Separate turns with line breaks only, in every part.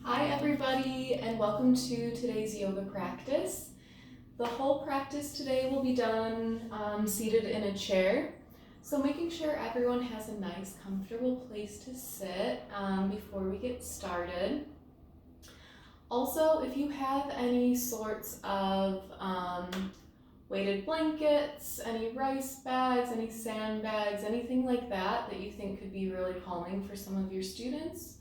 Hi everybody, and welcome to today's yoga practice. The whole practice today will be done seated in a chair. So making sure everyone has a nice comfortable place to sit before we get started. Also, if you have any sorts of weighted blankets, any rice bags, any sandbags, anything like that that you think could be really calming for some of your students,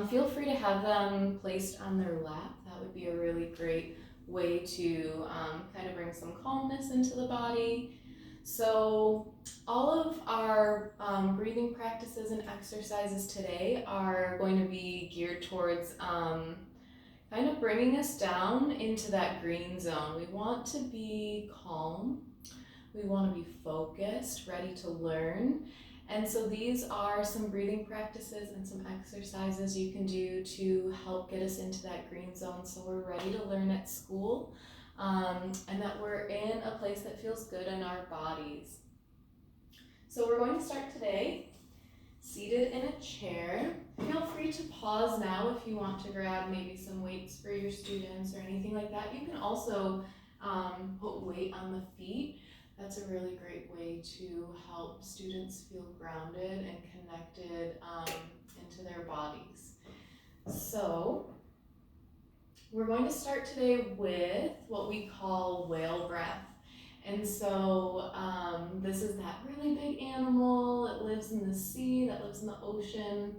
feel free to have them placed on their lap. That would be a really great way to kind of bring some calmness into the body. So all of our breathing practices and exercises today are going to be geared towards kind of bringing us down into that green zone. We want to be calm. We want to be focused, ready to learn. And so these are some breathing practices and some exercises you can do to help get us into that green zone so we're ready to learn at school and that we're in a place that feels good in our bodies. So we're going to start today seated in a chair. Feel free to pause now if you want to grab maybe some weights for your students or anything like that. You can also put weight on the feet. That's a really great way to help students feel grounded and connected into their bodies. So we're going to start today with what we call whale breath. And so this is that really big animal that lives in the sea, that lives in the ocean.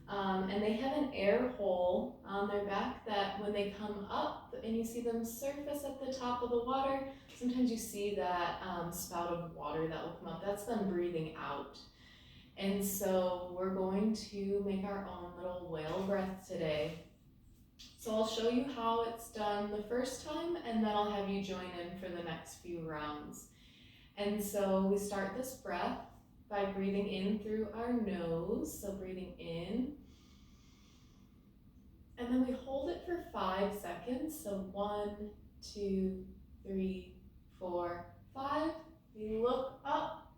And they have an air hole on their back that when they come up and you see them surface at the top of the water, sometimes you see that spout of water that will come up. That's them breathing out. And so we're going to make our own little whale breath today. So I'll show you how it's done the first time, and then I'll have you join in for the next few rounds. And so we start this breath by breathing in through our nose, so breathing in. And then we hold it for 5 seconds, so 1, 2, 3, 4, 5. We look up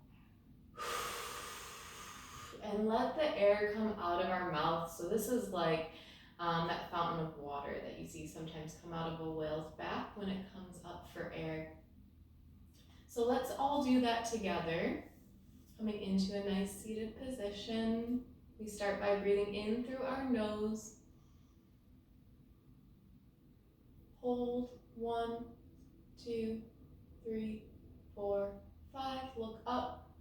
and let the air come out of our mouth. So this is like that fountain of water that you see sometimes come out of a whale's back when it comes up for air. So let's all do that together. Coming into a nice seated position. We start by breathing in through our nose. Hold 1, 2, 3, 4, 5. Look up.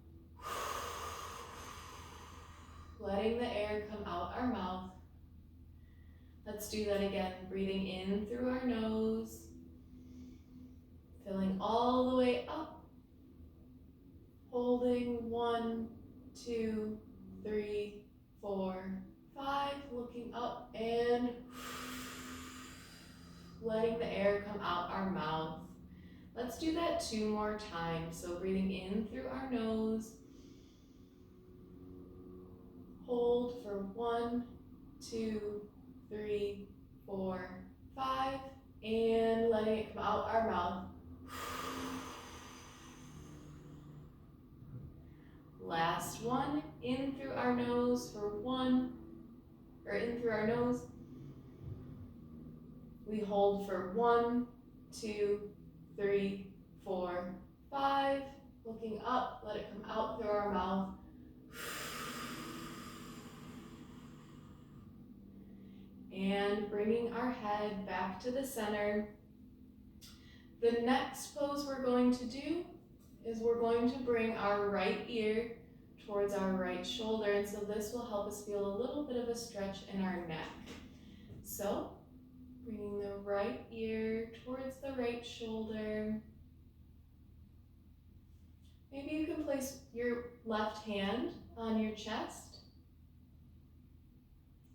Letting the air come out our mouth. Let's do that again. Breathing in through our nose. Filling all the way up. Holding 1, 2, 3, 4, 5. Looking up and letting the air come out our mouth. Let's do that 2 more times. So breathing in through our nose. Hold for 1, 2, 3, 4, 5. And letting it come out our mouth. Last one, in through our nose for 1, or in through our nose. We hold for 1, 2, 3, 4, 5. Looking up, let it come out through our mouth. And bringing our head back to the center. The next pose we're going to do is we're going to bring our right ear towards our right shoulder, and so this will help us feel a little bit of a stretch in our neck. So bringing the right ear towards the right shoulder. Maybe you can place your left hand on your chest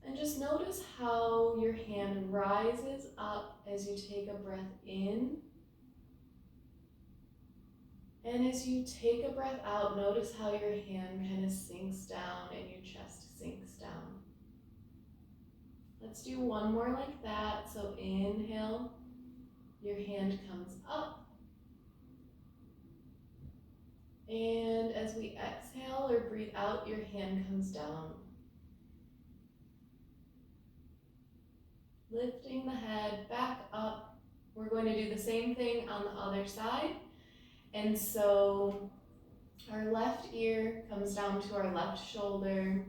and just notice how your hand rises up as you take a breath in. And as you take a breath out, notice how your hand kind of sinks down and your chest sinks down. Let's do one more like that. So inhale, your hand comes up. And as we exhale or breathe out, your hand comes down. Lifting the head back up. We're going to do the same thing on the other side. And so our left ear comes down to our left shoulder.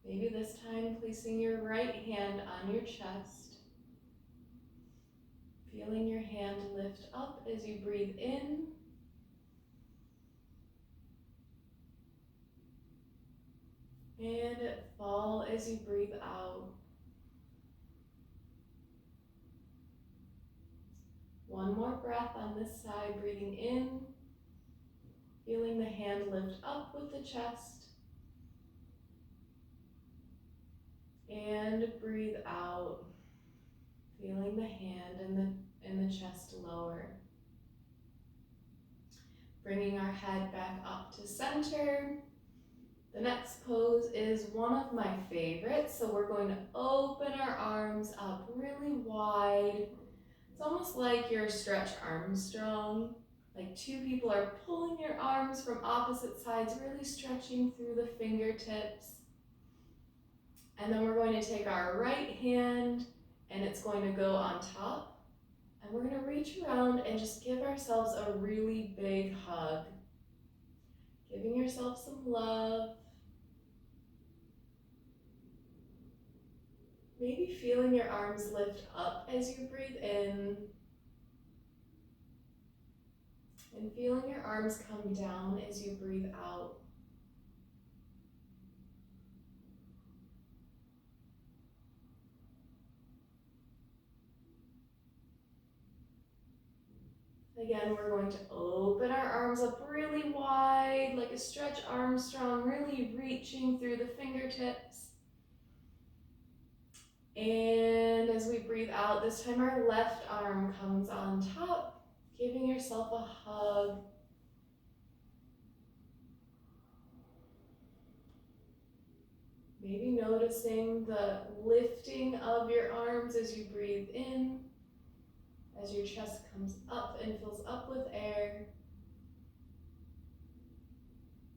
Maybe this time placing your right hand on your chest. Feeling your hand lift up as you breathe in. And fall as you breathe out. One more breath on this side, breathing in. Feeling the hand lift up with the chest. And breathe out. Feeling the hand and the chest lower. Bringing our head back up to center. The next pose is one of my favorites. So we're going to open our arms up really wide. It's almost like you're Stretch Armstrong. Like two people are pulling your arms from opposite sides, really stretching through the fingertips. And then we're going to take our right hand and it's going to go on top. And we're going to reach around and just give ourselves a really big hug. Giving yourself some love. Maybe feeling your arms lift up as you breathe in. And feeling your arms come down as you breathe out. Again, we're going to open our arms up really wide, like a Stretch Armstrong, really reaching through the fingertips. And as we breathe out, this time our left arm comes on top, giving yourself a hug. Maybe noticing the lifting of your arms as you breathe in, as your chest comes up and fills up with air.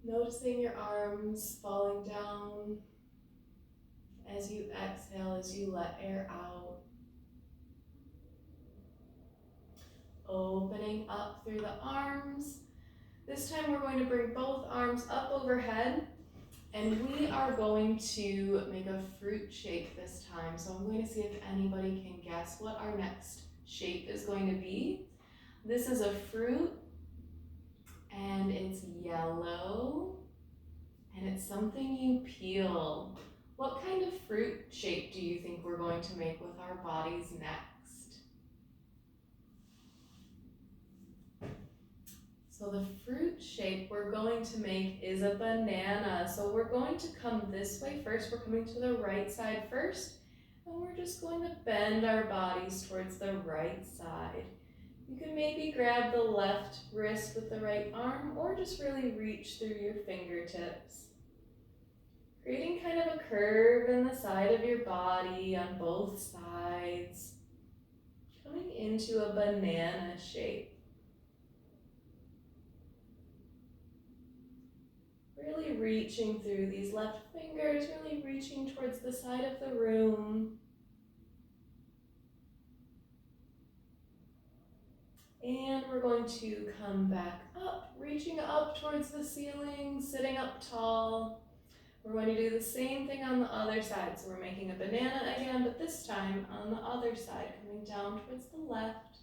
Noticing your arms falling down as you exhale, as you let air out. Opening up through the arms. This time we're going to bring both arms up overhead and we are going to make a fruit shake this time. So I'm going to see if anybody can guess what our next shape is going to be. This is a fruit and it's yellow and it's something you peel. What kind of fruit shape do you think we're going to make with our bodies next? So the fruit shape we're going to make is a banana. So we're going to come this way first. We're coming to the right side first. And we're just going to bend our bodies towards the right side. You can maybe grab the left wrist with the right arm or just really reach through your fingertips. Creating kind of a curve in the side of your body on both sides. Coming into a banana shape. Really reaching through these left fingers, really reaching towards the side of the room. And we're going to come back up, reaching up towards the ceiling, sitting up tall. We're going to do the same thing on the other side. So we're making a banana again, but this time on the other side, coming down towards the left.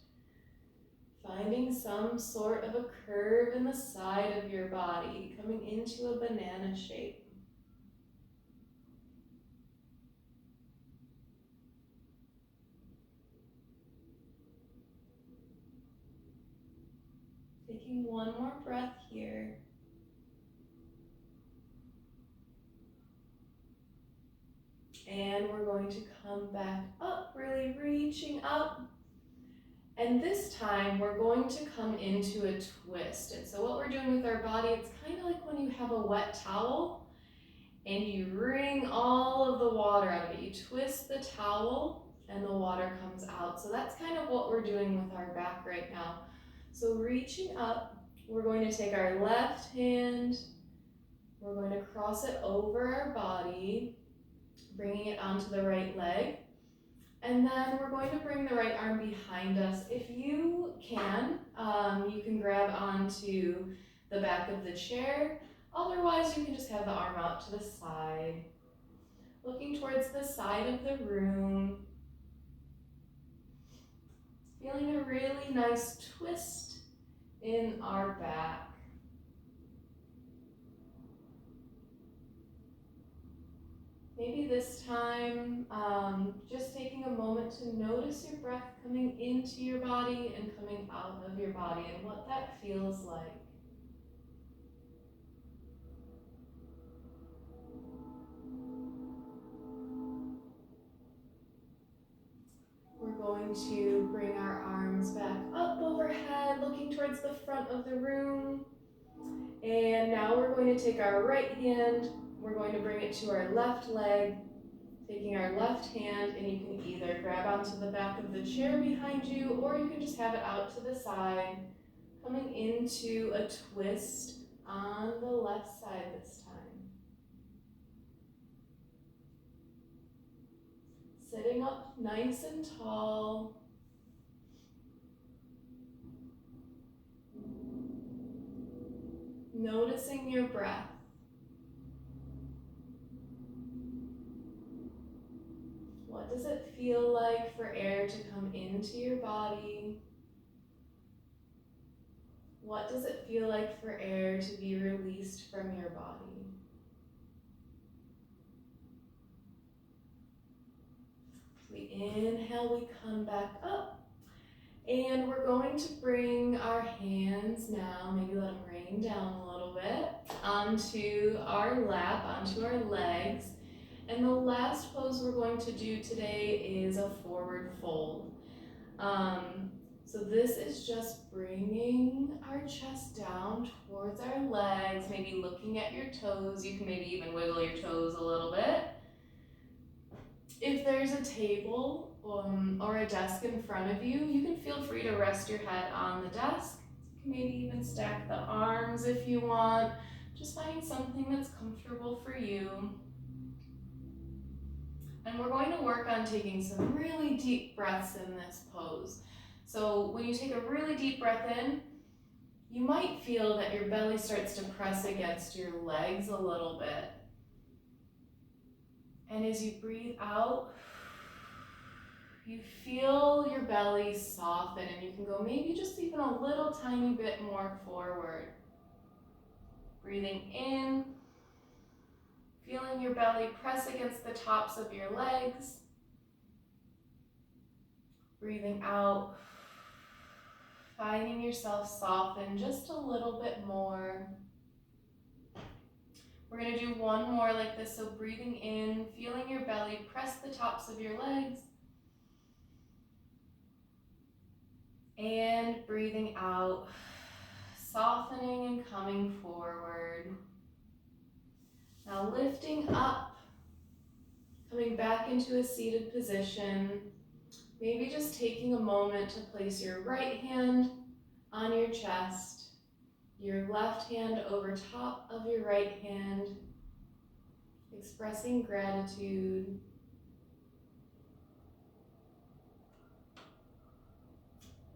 Finding some sort of a curve in the side of your body, coming into a banana shape. Taking one more breath here. And we're going to come back up, really reaching up. And this time we're going to come into a twist. And so what we're doing with our body, it's kind of like when you have a wet towel and you wring all of the water out of it. You twist the towel and the water comes out. So that's kind of what we're doing with our back right now. So reaching up, we're going to take our left hand, we're going to cross it over our body, bringing it onto the right leg. And then we're going to bring the right arm behind us. If you can grab onto the back of the chair. Otherwise, you can just have the arm out to the side, looking towards the side of the room. Feeling a really nice twist in our back. Maybe this time, just taking a moment to notice your breath coming into your body and coming out of your body and what that feels like. We're going to bring our arms back up overhead, looking towards the front of the room. And now we're going to take our right hand, we're going to bring it to our left leg, taking our left hand, and you can either grab onto the back of the chair behind you, or you can just have it out to the side, coming into a twist on the left side this time. Sitting up nice and tall. Noticing your breath. What does it feel like for air to come into your body? What does it feel like for air to be released from your body? We inhale, we come back up. And we're going to bring our hands now, maybe let them rain down a little bit, onto our lap, onto our legs. And the last pose we're going to do today is a forward fold. So this is just bringing our chest down towards our legs, maybe looking at your toes. You can maybe even wiggle your toes a little bit. If there's a table or a desk in front of you, you can feel free to rest your head on the desk. You can maybe even stack the arms if you want. Just find something that's comfortable for you. And we're going to work on taking some really deep breaths in this pose. So when you take a really deep breath in, you might feel that your belly starts to press against your legs a little bit. And as you breathe out, you feel your belly soften, and you can go maybe just even a little tiny bit more forward. Breathing in, feeling your belly press against the tops of your legs. Breathing out, finding yourself soften just a little bit more. We're going to do one more like this, so breathing in, feeling your belly press the tops of your legs. And breathing out, softening and coming forward. Now lifting up, coming back into a seated position. Maybe just taking a moment to place your right hand on your chest, your left hand over top of your right hand, expressing gratitude.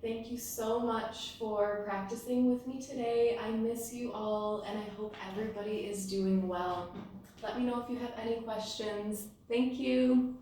Thank you so much for practicing with me today. I miss you all, and I hope everybody is doing well. Let me know if you have any questions. Thank you.